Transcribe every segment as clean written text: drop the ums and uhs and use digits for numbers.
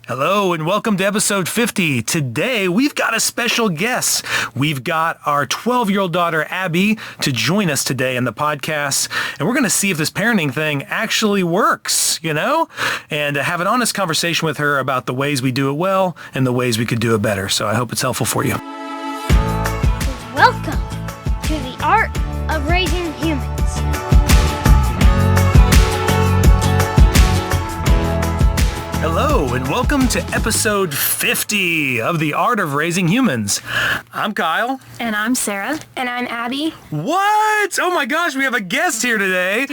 Hello and welcome to episode 50. Today we've got a special guest. We've got our 12-year-old daughter Abby to join us today in the podcast, and we're going to see if this parenting thing actually works, and have an honest conversation with her about the ways we do it well and the ways we could do it better. So I hope it's helpful for you. Welcome to the Art of Raising Humans. Hello and welcome to episode 50 of The Art of Raising Humans. I'm Kyle. And I'm Sarah. And I'm Abby. What? Oh my gosh, we have a guest here today.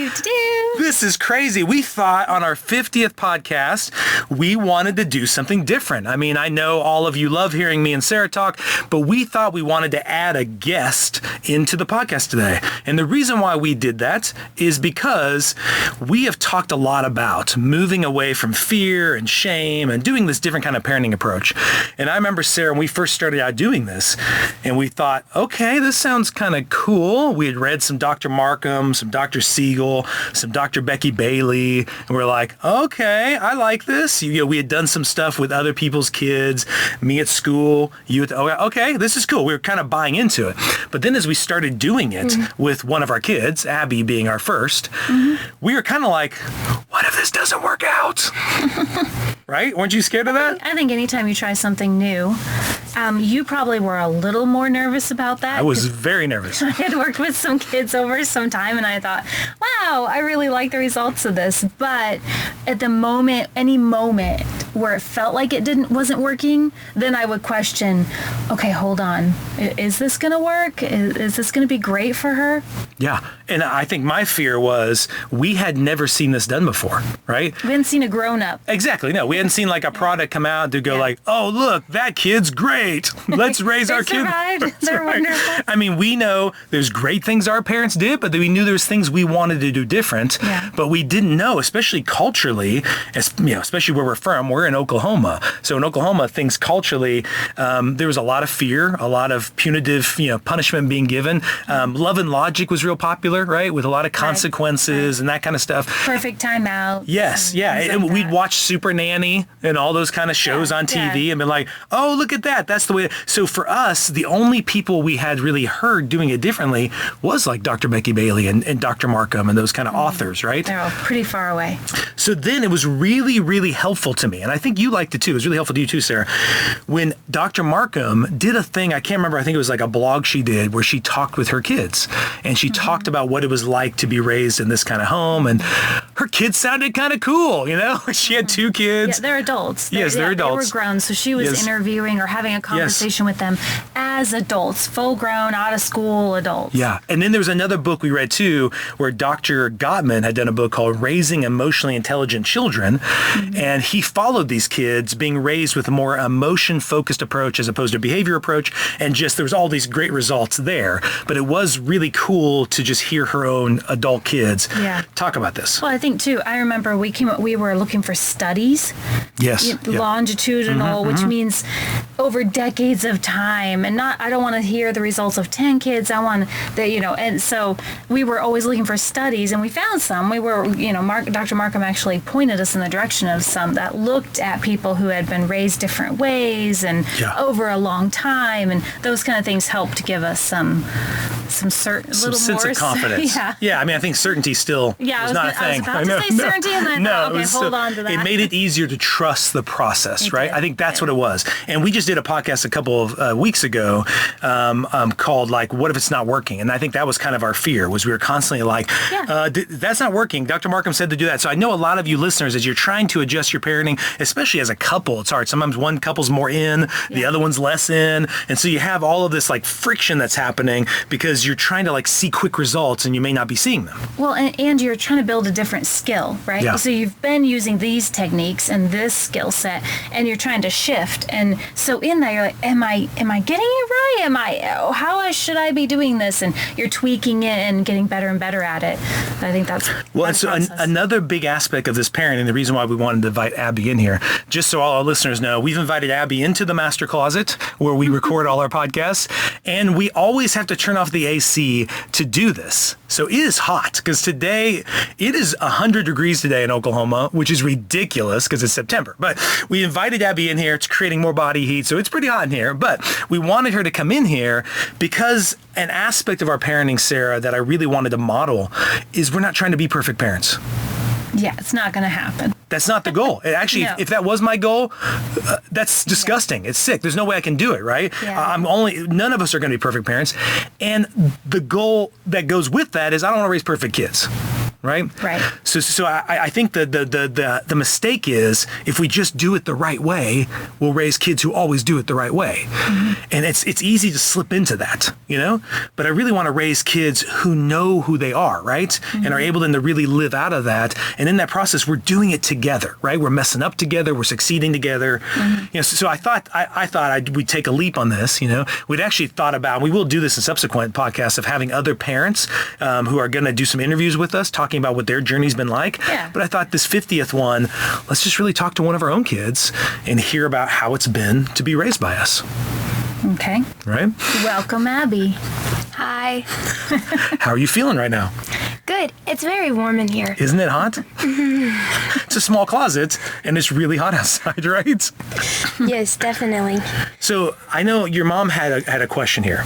This is crazy. We thought on our 50th podcast, we wanted to do something different. I mean, I know all of you love hearing me and Sarah talk, but we thought we wanted to add a guest into the podcast today. And the reason why we did that is because we have talked a lot about moving away from fear and shame and doing this different kind of parenting approach. And I remember, Sarah, when we first started out doing this, and we thought, okay, this sounds kind of cool. We had read some Dr. Markham, some Dr. Siegel, some Dr. Becky Bailey, and we're like, okay, I like this. We had done some stuff with other people's kids, me at school, you at okay, this is cool. We were kind of buying into it. But then as we started doing it with one of our kids, Abby being our first, we were kind of like, what if this doesn't work out? Right? Weren't you scared of that? I think anytime you try something new, you probably were a little more nervous about that. I was very nervous. I had worked with some kids over some time and I thought, wow, I really like the results of this. But at the moment, any moment where it felt like it wasn't working, then I would question, okay, hold on. Is this going to work? Is this going to be great for her? Yeah. And I think my fear was we had never seen this done before, right? We hadn't seen a grown-up. Exactly. No, we hadn't seen like a product come out to go like, oh, look, that kid's great. Let's raise our kid. They're wonderful. I mean, we know there's great things our parents did, but we knew there's things we wanted to do different. Yeah. But we didn't know, especially culturally, especially where we're from. We're in Oklahoma. So in Oklahoma, things culturally, there was a lot of fear, a lot of punitive, punishment being given. Love and Logic was real popular, right? With a lot of consequences and that kind of stuff. Perfect Timeout. Yes, yeah. And we'd watch Super Nanny and all those kind of shows on TV and been like, oh, look at that. That's the way. So for us, the only people we had really heard doing it differently was like Dr. Becky Bailey and Dr. Markham and those kind of authors, right? They're all pretty far away. So then it was really, really helpful to me. And I think you liked it too. It was really helpful to you too, Sarah. When Dr. Markham did a thing, I can't remember, I think it was like a blog she did where she talked with her kids. And she talked about what it was like to be raised in this kind of home. And her kids sounded kind of cool, She had two kids. Yeah, they're adults. They're adults. They were grown. So she was interviewing or having a conversation with them as adults, full grown, out of school adults. Yeah. And then there was another book we read too, where Dr. Gottman had done a book called Raising Emotionally Intelligent Children. And he followed these kids being raised with a more emotion-focused approach as opposed to behavior approach. And just there was all these great results there. But it was really cool to just hear her own adult kids talk about this. Well, I think too, I remember we were looking for studies. Yes. Longitudinal, which means over decades of time. And I don't want to hear the results of 10 kids. I want and so we were always looking for studies and we found some. We were, Dr. Markham actually pointed us in the direction of some that looked at people who had been raised different ways and over a long time. And those kind of things helped to give us some sense of confidence. Yeah. I mean, I think certainty still was not a thing. I was about to say certainty and then hold on to that. It made it easier to trust the process, right? I think that's what it was. And we just did a podcast a couple of weeks ago called like, what if it's not working? And I think that was kind of our fear, was we were constantly like, that's not working. Dr. Markham said to do that. So I know a lot of you listeners, as you're trying to adjust your parenting, especially as a couple, it's hard. Sometimes one couple's more in, the other one's less in. And so you have all of this like friction that's happening because you're trying to like see quick results and you may not be seeing them. Well, and you're trying to build a different skill, right? Yeah. So you've been using these techniques and this skill set and you're trying to shift. And so in that, you're like, am I getting it right? How should I be doing this? And you're tweaking it and getting better and better at it. I think that's well. And so another big aspect of this parenting, the reason why we wanted to invite Abby in here, just so all our listeners know, we've invited Abby into the master closet where we record all our podcasts, and we always have to turn off the AC to do this. So it is hot because today it is 100 degrees today in Oklahoma, which is ridiculous because it's September. But we invited Abby in here. It's creating more body heat. So it's pretty hot in here. But we wanted her to come in here because an aspect of our parenting, Sarah, that I really wanted to model is we're not trying to be perfect parents. Yeah, it's not going to happen. That's not the goal. Actually, No. if that was my goal, that's disgusting. Yeah. It's sick. There's no way I can do it, right? Yeah. None of us are going to be perfect parents. And the goal that goes with that is I don't want to raise perfect kids. Right? Right. So I think the mistake is if we just do it the right way, we'll raise kids who always do it the right way. Mm-hmm. And it's easy to slip into that, But I really want to raise kids who know who they are, right? Mm-hmm. And are able then to really live out of that. And in that process, we're doing it together, right? We're messing up together. We're succeeding together. Mm-hmm. So I thought we'd take a leap on this. We'd actually thought about, we will do this in subsequent podcasts, of having other parents who are going to do some interviews with us, talking about what their journey's been like. Yeah. But I thought this 50th one, let's just really talk to one of our own kids and hear about how it's been to be raised by us. Okay. Right? Welcome, Abby. Hi. How are you feeling right now? Good. It's very warm in here. Isn't it hot? It's a small closet and it's really hot outside, right? Yes, definitely. So I know your mom had a question here.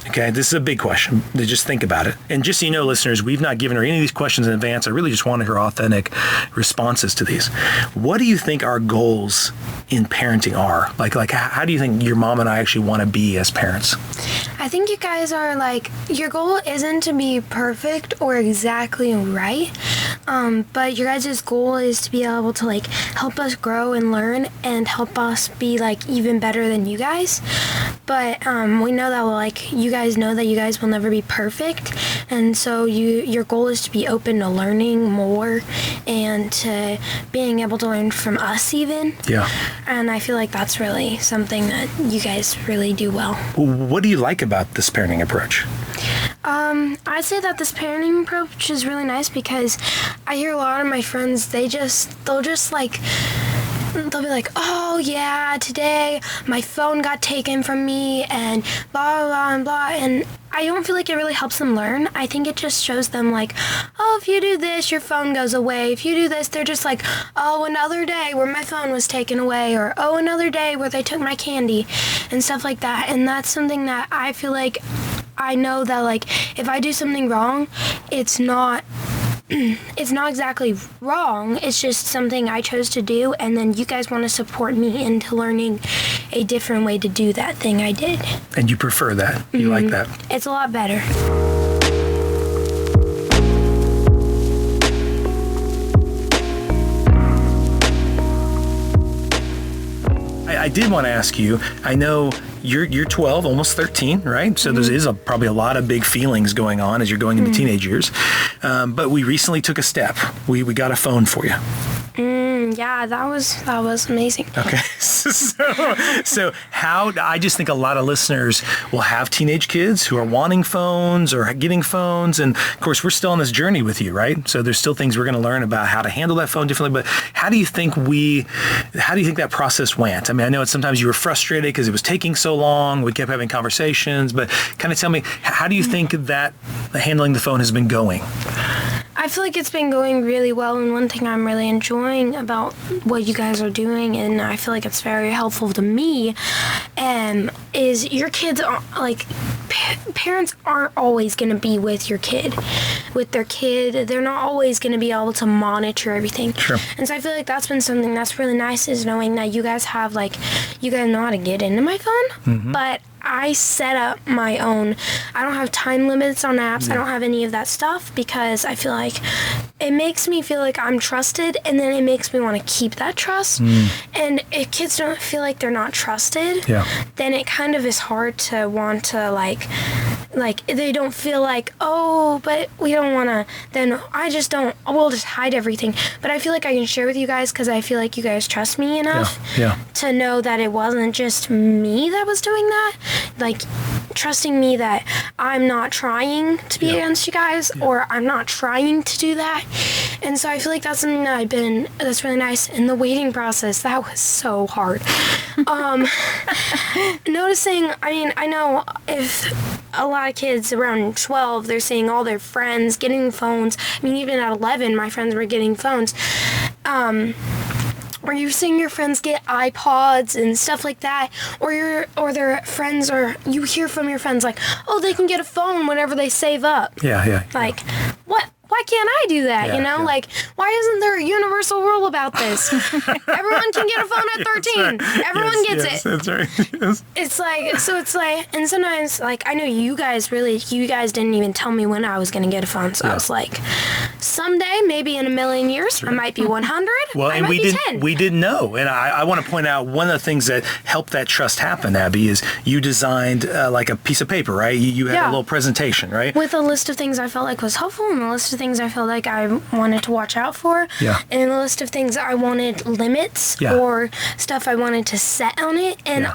Okay, this is a big question. Just think about it. And just so you know, listeners, we've not given her any of these questions in advance. I really just wanted her authentic responses to these. What do you think our goals in parenting are? Like how do you think your mom and I actually want to be as parents? I think you guys are your goal isn't to be perfect or exactly right, but your guys' goal is to be able to help us grow and learn and help us be even better than you guys. But we know that you guys know that you guys will never be perfect, and so your goal is to be open to learning more and to being able to learn from us even. Yeah. And I feel like that's really something that you guys really do well. What do you like about this parenting approach? I'd say that this parenting approach is really nice because I hear a lot of my friends, they'll be like, oh yeah, today my phone got taken from me and blah, blah, blah, and blah. And I don't feel like it really helps them learn. I think it just shows them oh, if you do this, your phone goes away. If you do this, they're just oh, another day where my phone was taken away, or oh, another day where they took my candy and stuff like that. And that's something that I feel like I know that if I do something wrong, it's not exactly wrong. It's just something I chose to do, and then you guys want to support me into learning a different way to do that thing I did. And you prefer that? Mm-hmm. You like that? It's a lot better. I did want to ask you, I know you're 12, almost 13, right? So there is probably a lot of big feelings going on as you're going into teenage years. But we recently took a step. We got a phone for you. Yeah, that was amazing. Okay. So how, I just think a lot of listeners will have teenage kids who are wanting phones or getting phones. And of course, we're still on this journey with you, right? So there's still things we're going to learn about how to handle that phone differently. But how do you think that process went? I mean, I know sometimes you were frustrated because it was taking so long. We kept having conversations, but kind of tell me, how do you think that handling the phone has been going? I feel like it's been going really well, and one thing I'm really enjoying about what you guys are doing, and I feel like it's very helpful to me, is your kids are, parents aren't always going to be with your kid. With their kid, they're not always going to be able to monitor everything. Sure. And so I feel like that's been something that's really nice, is knowing that you guys have, you guys know how to get into my phone, but I set up my own. I don't have time limits on apps. I don't have any of that stuff because I feel like it makes me feel like I'm trusted, and then it makes me want to keep that trust. And if kids don't feel like they're not trusted, then it kind of is hard to want to they don't feel like, oh, but we don't want to, then we'll just hide everything. But I feel like I can share with you guys because I feel like you guys trust me enough to know that it wasn't just me that was doing that. Trusting me that I'm not trying to be against you guys, or I'm not trying to do that. And so I feel like that's something that's really nice. In the waiting process, that was so hard. Noticing, I know if a lot of kids around 12, they're seeing all their friends getting phones. I mean, even at 11, my friends were getting phones. Or you're seeing your friends get iPods and stuff like that, or their friends, or you hear from your friends like, oh, they can get a phone whenever they save up. Yeah. Like, what? Why can't I do that? Like, why isn't there a universal rule about this? Everyone can get a phone at 13. Right. Everyone gets it. That's right. Yes. It's like, and sometimes, like, I know you guys didn't even tell me when I was going to get a phone. So I was like, someday, maybe in a million years, I might be 100. Well, and we didn't know. And I want to point out one of the things that helped that trust happen, Abby, is you designed like a piece of paper, right? You had a little presentation, right? With a list of things I felt like was helpful and a list of things I felt like I wanted to watch out for. Yeah. And a list of things I wanted limits or stuff I wanted to set on it. And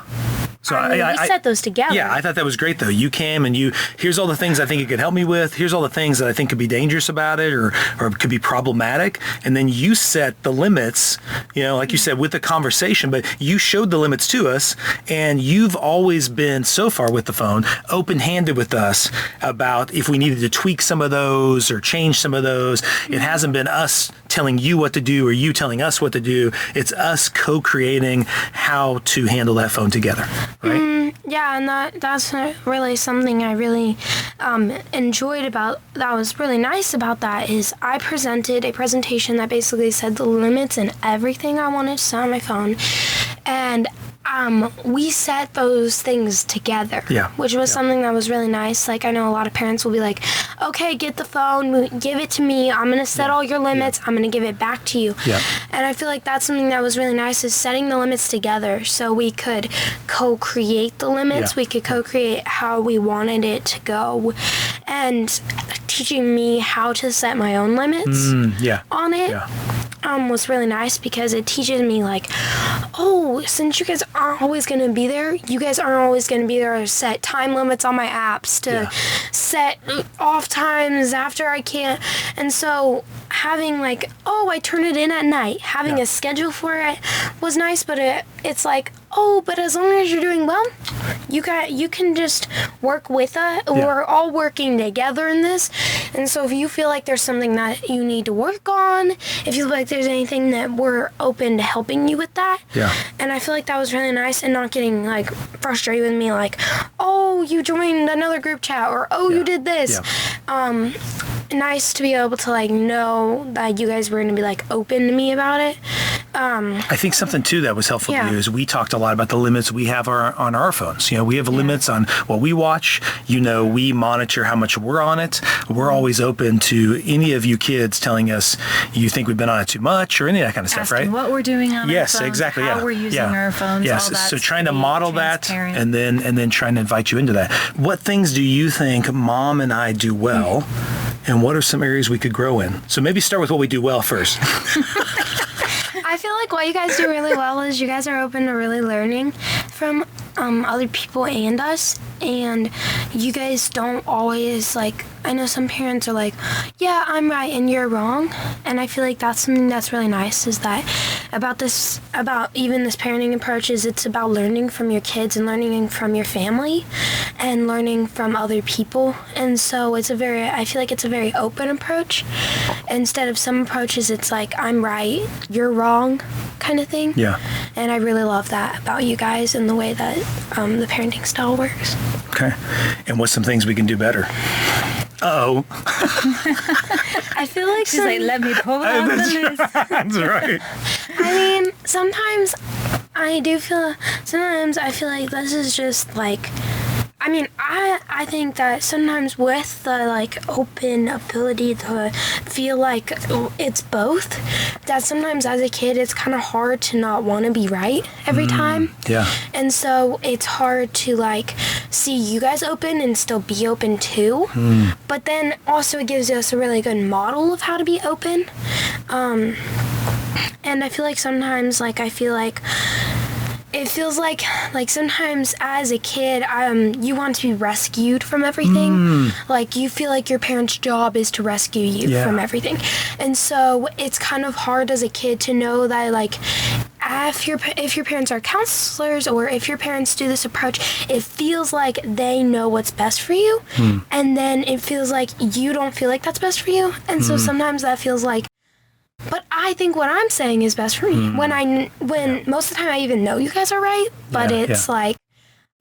so we set those together. Yeah, I thought that was great, though. You came and here's all the things I think it could help me with. Here's all the things that I think could be dangerous about it or could be problematic. And then you set the limits, like you said, with the conversation, but you showed the limits to us. And you've always been, so far with the phone, open-handed with us about if we needed to tweak some of those or change some of those. It hasn't been us telling you what to do or you telling us what to do. It's us co-creating how to handle that phone together. Right? Yeah, and that's really something I really enjoyed about, that was really nice about that, is I presented a presentation that basically said the limits and everything I wanted to set on my phone. And we set those things together, which was something that was really nice. Like, I know a lot of parents will be like, okay, get the phone, give it to me. I'm going to set all your limits. I'm going to give it back to you. Yeah. And I feel like that's something that was really nice, is setting the limits together so we could co-create the limits. We could co-create how we wanted it to go. And teaching me how to set my own limits on it was really nice, because it teaches me, like, oh, since you guys aren't always going to be there, you guys aren't always going to be there to set time limits on my apps, to set off times after I can't. And so having, like, oh, I turn it in at night, having a schedule for it was nice, but it's like, oh, but as long as you're doing well, you can just work with us. We're all working together in this. And so if you feel like there's something that you need to work on, if you feel like there's anything that we're open to helping you with that. Yeah. And I feel like that was really nice, and not getting, like, frustrated with me, like, oh, you joined another group chat, or oh, you did this. Nice to be able to, like, know that you guys were going to be, like, open to me about it. I think something, too, that was helpful to you is we talked a lot about the limits we have on our phones. We have limits on what we watch. We monitor how much we're on it. We're always open to any of you kids telling us you think we've been on it too much or any of that kind of stuff, right? What we're doing on our phones. Yes, exactly. How we're using our phones. Yes, all that, so trying to model that and then trying to invite you into that. What things do you think Mom and I do well, and what are some areas we could grow in? So maybe start with what we do well first. I feel like what you guys do really well is you guys are open to really learning from other people and us, and you guys don't always, like, I know some parents are like, yeah, I'm right and you're wrong, and I feel like that's something that's really nice, is that about even this parenting approach is it's about learning from your kids and learning from your family and learning from other people. And so I feel like it's a very open approach, instead of some approaches it's like, I'm right, you're wrong kind of thing. Yeah. And I really love that about you guys and the way that the parenting style works. Okay. And what's some things we can do better? Uh-oh. I feel like she's like, let me pull out the list. That's right. I mean, sometimes I feel like this is just like, I mean, I think that sometimes with the, like, open ability to feel like it's both, that sometimes as a kid it's kind of hard to not want to be right every time. Yeah. And so it's hard to, like, see you guys open and still be open too. But then also it gives us a really good model of how to be open. And I feel like sometimes, like, it feels like sometimes as a kid, you want to be rescued from everything. Like, you feel like your parents' job is to rescue you from everything. And so it's kind of hard as a kid to know that, like, if your parents are counselors, or if your parents do this approach, it feels like they know what's best for you, and then it feels like you don't feel like that's best for you, and so sometimes that feels like, but I think what I'm saying is best for me. When most of the time I even know you guys are right, but it's like,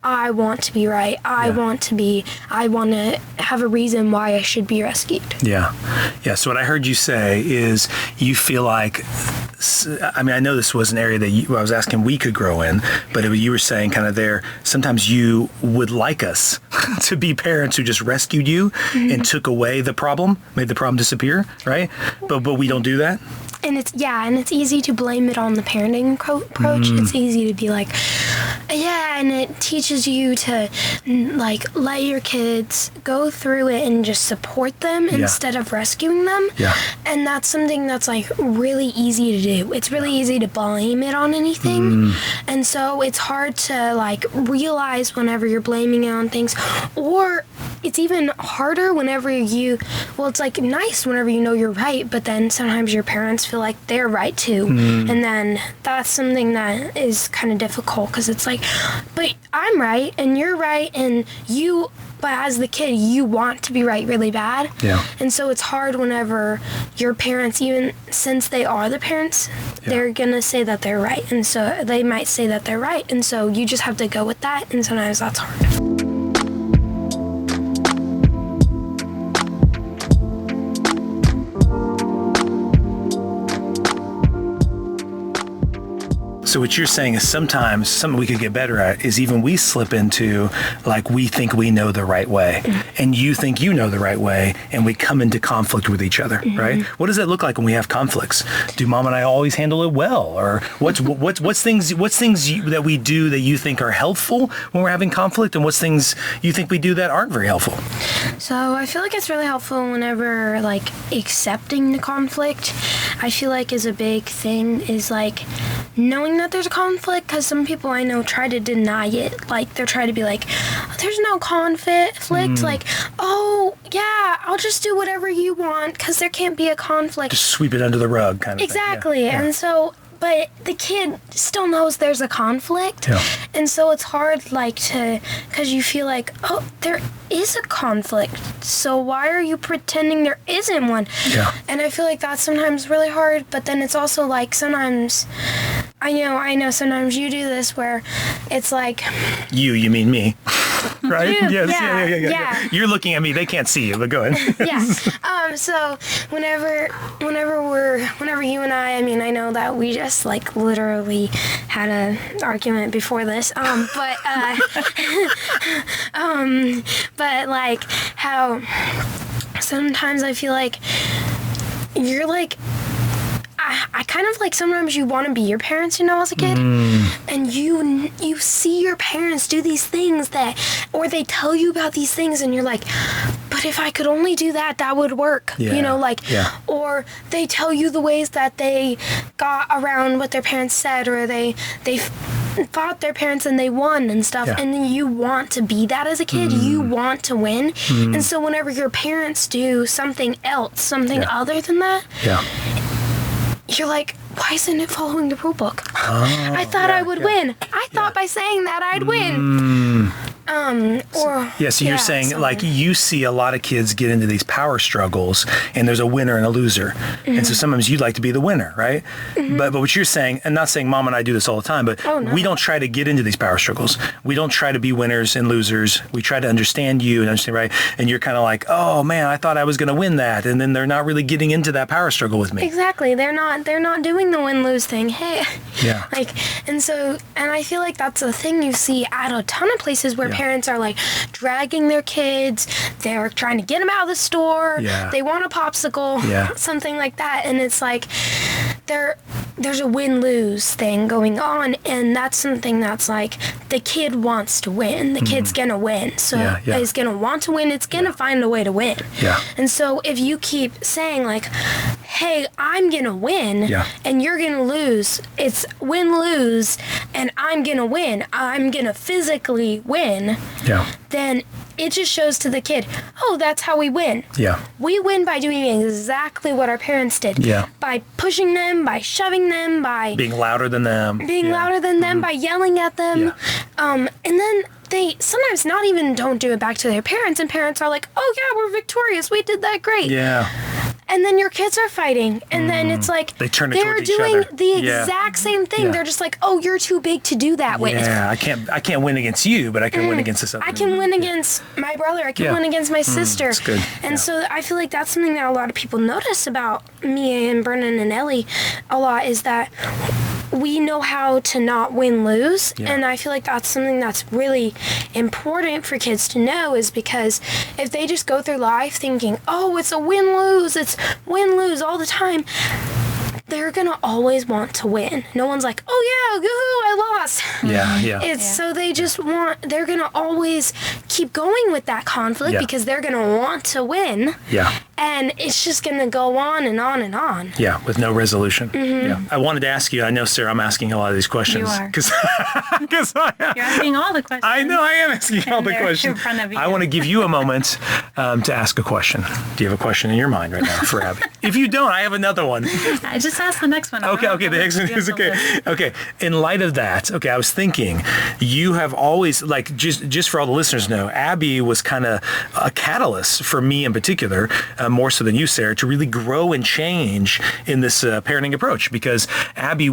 I want to be right. I want to have a reason why I should be rescued. Yeah. Yeah. So what I heard you say is you feel like, I mean, I know this was an area that I was asking we could grow in, but you were saying kind of there, sometimes you would like us to be parents who just rescued you and took away the problem, made the problem disappear, right? But we don't do that. And it's easy to blame it on the parenting approach. It's easy to be like, and it teaches you to like let your kids go through it and just support them instead of rescuing them. Yeah. And that's something that's like really easy to do. It's really easy to blame it on anything. And so it's hard to like realize whenever you're blaming it on things, or it's even harder whenever it's like nice whenever you know you're right, but then sometimes your parents feel like they're right too. And then that's something that is kind of difficult, because it's like, but I'm right and you're right, but as the kid, you want to be right really bad. Yeah. And so it's hard whenever your parents, even since they are the parents, they're going to say that they're right. And so they might say that they're right. And so you just have to go with that. And sometimes that's hard. So what you're saying is sometimes something we could get better at is even we slip into like we think we know the right way and you think you know the right way, and we come into conflict with each other, right? What does that look like when we have conflicts? Do Mom and I always handle it well? Or what's things that we do that you think are helpful when we're having conflict, and what's things you think we do that aren't very helpful? So I feel like it's really helpful whenever like accepting the conflict, I feel like is a big thing, is like knowing that there's a conflict, because some people I know try to deny it. Like they're trying to be like, there's no conflict. Like, oh yeah, I'll just do whatever you want because there can't be a conflict. Just sweep it under the rug kind of exactly. thing. Yeah. And so, but the kid still knows there's a conflict. Yeah. And so it's hard because you feel like, oh, there is a conflict. So why are you pretending there isn't one? Yeah. And I feel like that's sometimes really hard, but then it's also like sometimes, I know sometimes you do this where it's like... You mean me. Right? Yes. Yeah. You're looking at me. They can't see you, but go ahead. Yeah. So whenever you and I know that we just like literally had an argument before this. But like how sometimes I feel like you're like, I kind of like sometimes you want to be your parents, as a kid, and you see your parents do these things or they tell you about these things, and you're like, but if I could only do that, that would work, or they tell you the ways that they got around what their parents said, or they fought their parents and they won and stuff, and then you want to be that as a kid. You want to win, and so whenever your parents do something else, something other than that, you're like, why isn't it following the rule book? I thought I would win. I thought by saying that I'd win. So you're saying like you see a lot of kids get into these power struggles, and there's a winner and a loser, and so sometimes you'd like to be the winner, right? But what you're saying, and not saying Mom and I do this all the time, but we don't try to get into these power struggles. We don't try to be winners and losers. We try to understand you and understand, right? And you're kind of like, oh man, I thought I was going to win that, and then they're not really getting into that power struggle with me. Exactly, they're not doing the win-lose thing. Hey, and I feel like that's a thing you see at a ton of places where parents are like dragging their kids, they're trying to get them out of the store, they want a popsicle, something like that, and it's like there's a win-lose thing going on, and that's something that's like the kid wants to win, the kid's gonna win, so he's gonna want to win, it's gonna find a way to win, and so if you keep saying like, hey, I'm gonna win and you're gonna lose, it's win-lose, and I'm gonna win, I'm gonna physically win, then it just shows to the kid, oh, that's how we win. Yeah. We win by doing exactly what our parents did. Yeah. By pushing them, by shoving them, by being louder than them. By yelling at them. Yeah. And then they sometimes not even don't do it back to their parents, and parents are like, oh yeah, we're victorious. We did that great. Yeah. And then your kids are fighting, and then it's like they turn it they're toward each doing other. the exact same thing. Yeah. They're just like, "Oh, you're too big to do that with." Yeah, I can't win against you, but I can win against this other. I can win against my brother. I can win against my sister. That's good. And so I feel like that's something that a lot of people notice about me and Brennan and Ellie a lot, is that we know how to not win-lose. Yeah. And I feel like that's something that's really important for kids to know, is because if they just go through life thinking, oh, it's a win-lose all the time, they're gonna always want to win. No one's like, oh yeah, woohoo, I lost. Yeah. So they're gonna always keep going with that conflict because they're gonna want to win. Yeah. And it's just gonna go on and on and on. Yeah, with no resolution. Yeah. I wanted to ask you, I know, Sarah, I'm asking a lot of these questions. You are. Because You're asking all the questions. I know I am asking all the they're questions. in front of you. I want to give you a moment to ask a question. Do you have a question in your mind right now for Abby? If you don't, I have another one. I just asked the next one. Okay, the next one is okay. Okay, in light of that, I was thinking, you have always, like, just for all the listeners to know, Abby was kind of a catalyst for me in particular, more so than you, Sarah, to really grow and change in this parenting approach, because Abby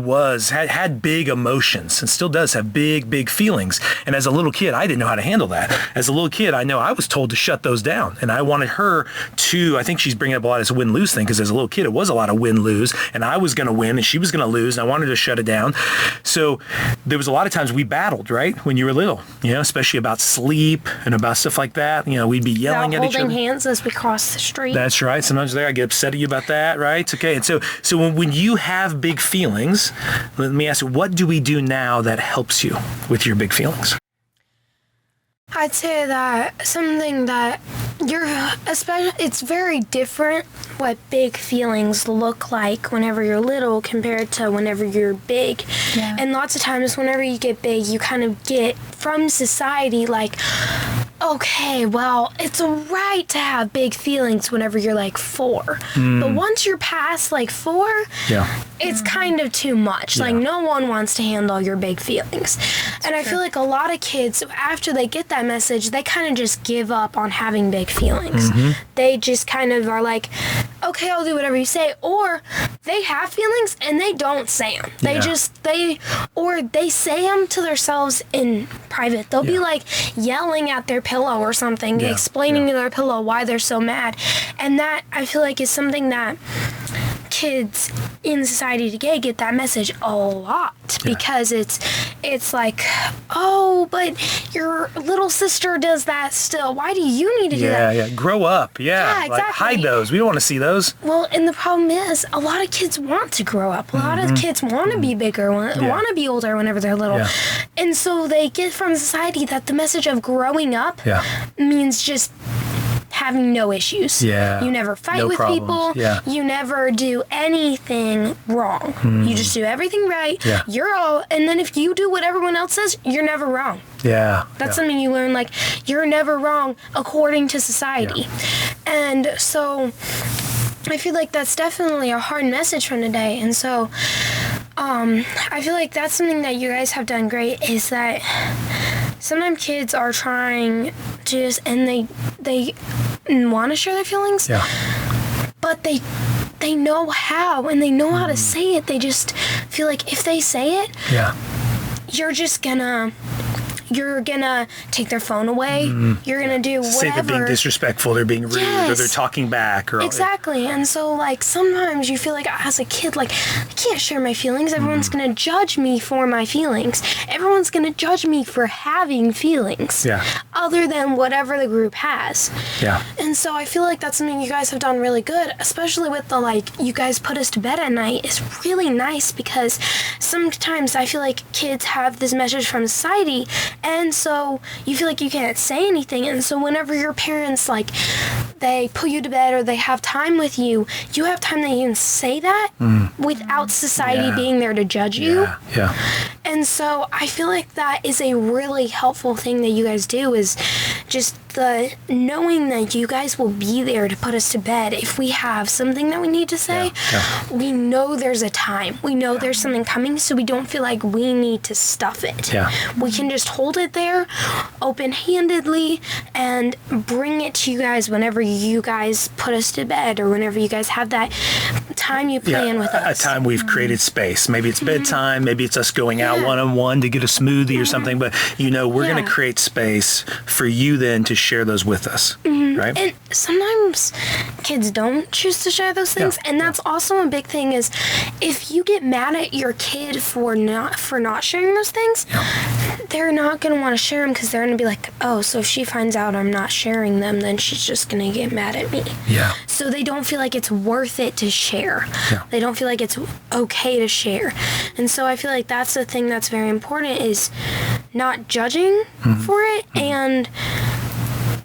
had big emotions and still does have big feelings. And as a little kid, I didn't know how to handle that. As a little kid, I know I was told to shut those down, and I wanted her to, I think she's bringing up a lot of this win-lose thing, because as a little kid, it was a lot of win-lose, and I was going to win and she was going to lose, and I wanted to shut it down. So there was a lot of times we battled, right, when you were little, especially about sleep and about stuff like that. We'd be yelling at each other. Holding hands as we cross the street. That's right. Sometimes there I get upset at you about that, right? Okay. And so when you have big feelings, let me ask you, what do we do now that helps you with your big feelings? I'd say that something that it's very different what big feelings look like whenever you're little compared to whenever you're big. Yeah. And lots of times whenever you get big, you kind of get from society like, okay, well, it's a right to have big feelings whenever you're like 4. But once you're past like 4, it's kind of too much. Like, no one wants to handle your big feelings. And I feel like a lot of kids, after they get that message, they kind of just give up on having big feelings. They just kind of are like, okay, I'll do whatever you say. Or they have feelings and they don't say them. They they say them to themselves in private. They'll be like yelling at their pillow or something, explaining to their pillow why they're so mad. And that, I feel like, is something that kids in society today get that message a lot, because it's like, oh, but your little sister does that still. Why do you need to do that? Yeah, grow up. Yeah, exactly. Like, hide those. We don't want to see those. Well, and the problem is, a lot of kids want to grow up. A lot of kids want to be bigger, want to be older whenever they're little. Yeah. And so they get from society that the message of growing up means just having no issues. Yeah. You never fight No with problems. people. Yeah. You never do anything wrong. You just do everything right. Yeah. And then if you do what everyone else says, you're never wrong. Yeah. That's something you learn, like, you're never wrong according to society. And so I feel like that's definitely a hard message from today. And so I feel like that's something that you guys have done great, is that sometimes kids are trying to and they want to share their feelings, but they know how, and they know how to say it. They just feel like if they say it, you're gonna take their phone away. You're gonna do whatever. Say they're being disrespectful, they're being rude, or they're talking back. Or exactly. And so, like, sometimes you feel like, as a kid, like, I can't share my feelings. Everyone's gonna judge me for my feelings. Everyone's gonna judge me for having feelings. Other than whatever the group has. And so I feel like that's something you guys have done really good, especially with the, like, you guys put us to bed at night. It's really nice, because sometimes I feel like kids have this message from society, and so you feel like you can't say anything. And so whenever your parents, like, they put you to bed or they have time with you, you have time that you can say that without society being there to judge you. And so I feel like that is a really helpful thing that you guys do, is just the knowing that you guys will be there to put us to bed if we have something that we need to say. We know there's a time. We know there's something coming, so we don't feel like we need to stuff it. We can just hold it there open-handedly and bring it to you guys whenever you guys put us to bed or whenever you guys have that time you plan with us. A time we've created space. Maybe it's bedtime, maybe it's us going out one-on-one to get a smoothie or something, but we're going to create space for you then to share those with us, right? And sometimes kids don't choose to share those things, and that's also a big thing is if you get mad at your kid for not sharing those things, they're not going to want to share them because they're going to be like, oh, so if she finds out I'm not sharing them, then she's just going to get mad at me. So they don't feel like it's worth it to share. They don't feel like it's okay to share. And so I feel like that's the thing that's very important is not judging for it and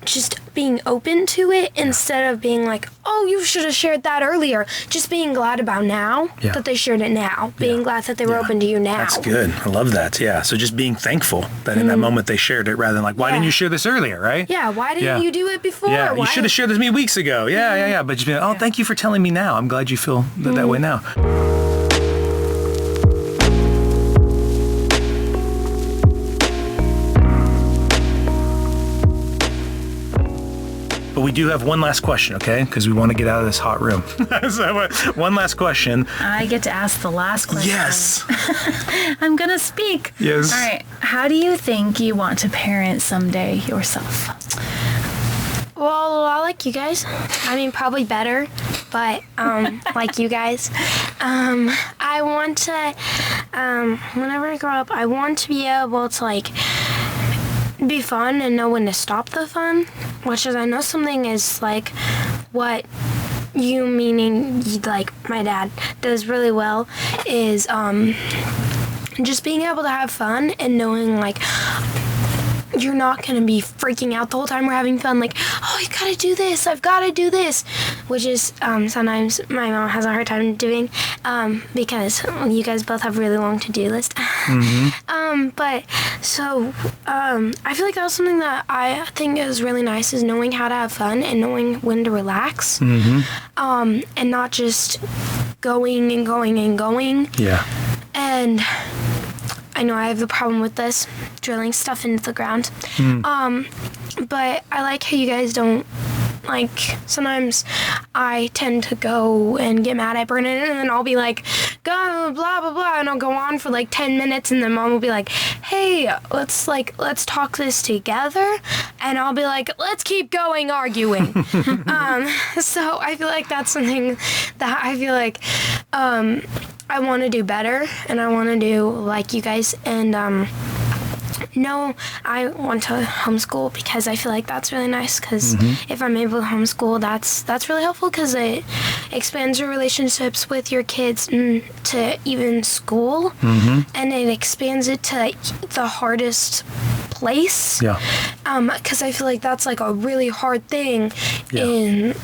just being open to it instead of being like, oh, you should have shared that earlier. Just being glad about now that they shared it now. Being glad that they were open to you now. That's good. I love that. Yeah. So just being thankful that in that moment they shared it rather than like, why didn't you share this earlier, right? Yeah. Why didn't you do it before? Yeah. You should have shared this with me weeks ago. Yeah. But just being, oh, thank you for telling me now. I'm glad you feel that way now. But we do have one last question, okay? Because we want to get out of this hot room. So one last question. I get to ask the last question. Yes. I'm going to speak. Yes. All right. How do you think you want to parent someday yourself? Well, I like you guys. I mean, probably better, but like you guys. I want to, whenever I grow up, I want to be able to, like, be fun and know when to stop the fun, which is I know something is like what you meaning like my dad does really well is just being able to have fun and knowing like you're not going to be freaking out the whole time we're having fun like, oh, you gotta do this, I've gotta do this, which is sometimes my mom has a hard time doing because you guys both have really long to-do lists. But so I feel like that was something that I think is really nice is knowing how to have fun and knowing when to relax and not just going and going and going. And I know I have a problem with this, drilling stuff into the ground. But I like how you guys don't, like, sometimes I tend to go and get mad at Brennan, and then I'll be like, blah, blah, blah, and I'll go on for like 10 minutes, and then Mom will be like, hey, let's talk this together, and I'll be like, let's keep going arguing. So I feel like that's something that I feel like I want to do better, and I want to do like you guys, and no, I want to homeschool because I feel like that's really nice because if I'm able to homeschool, that's really helpful because it expands your relationships with your kids to even school, and it expands it to the hardest place. Because I feel like that's like a really hard thing in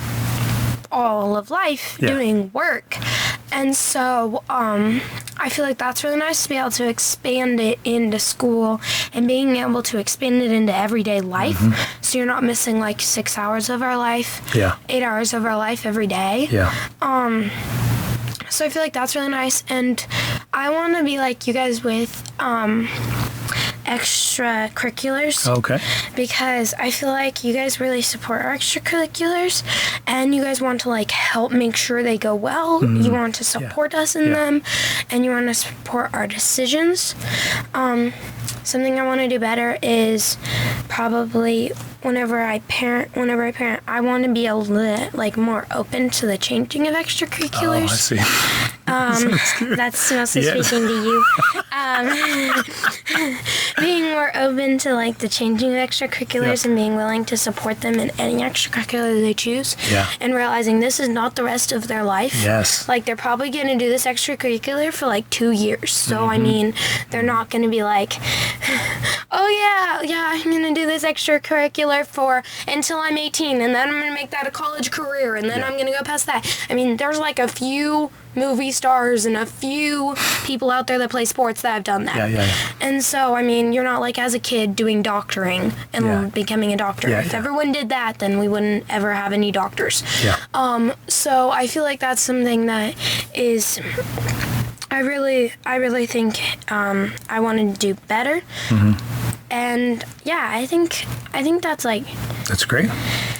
all of life, doing work. And so I feel like that's really nice to be able to expand it into school and being able to expand it into everyday life. So you're not missing like 6 hours of our life, 8 hours of our life every day. So I feel like that's really nice. And I want to be like you guys with extracurriculars. Okay. Because I feel like you guys really support our extracurriculars and you guys want to like help make sure they go well. You want to support us in them and you want to support our decisions. Something I want to do better is probably whenever I parent, I want to be a little like more open to the changing of extracurriculars. Oh, I see. That's mostly speaking to you. Being more open to like the changing of extracurriculars and being willing to support them in any extracurricular they choose. And realizing this is not the rest of their life. Like they're probably going to do this extracurricular for like 2 years. So I mean, they're not going to be like, I'm going to do this extracurricular until I'm 18, and then I'm going to make that a college career, and then I'm going to go past that. I mean, there's like a few movie stars and a few people out there that play sports that have done that. Yeah. And so, I mean, you're not like as a kid doing doctoring and becoming a doctor. If everyone did that, then we wouldn't ever have any doctors. Yeah. So I feel like that's something that is... I really think I wanted to do better. And yeah, I think that's like... That's great.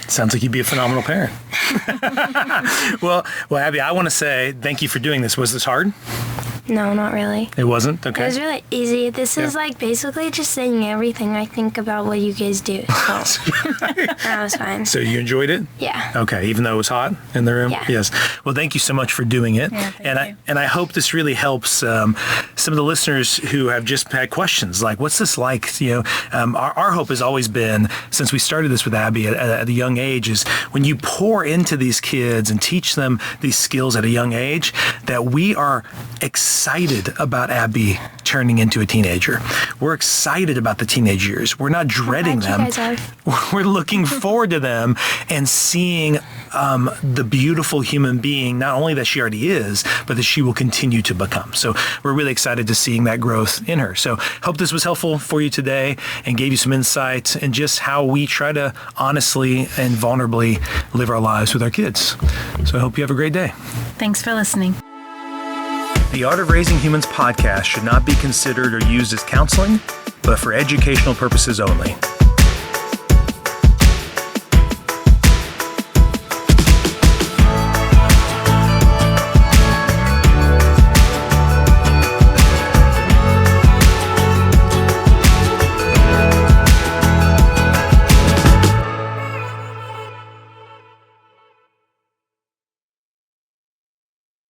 Sounds like you'd be a phenomenal parent. Well, Abby, I want to say thank you for doing this. Was this hard? No, not really. It wasn't? Okay. It was really easy. This is like basically just saying everything I think about what you guys do. So that was fine. So you enjoyed it? Yeah. Okay, even though it was hot in the room? Yeah. Yes. Well, thank you so much for doing it. Yeah, thank you. And I hope this really helps some of the listeners who have just had questions like, what's this like? You know, our hope has always been, since we started this with Abby at a young age, is when you pour into these kids and teach them these skills at a young age, that we are excited about Abby turning into a teenager. We're excited about the teenage years. We're not dreading them. You guys are. We're looking forward to them and seeing the beautiful human being, not only that she already is, but that she will continue to become. So we're really excited to seeing that growth in her. So hope this was helpful for you today and gave you some insight in just how we try to honestly and vulnerably live our lives with our kids. So I hope you have a great day. Thanks for listening. The Art of Raising Humans podcast should not be considered or used as counseling, but for educational purposes only.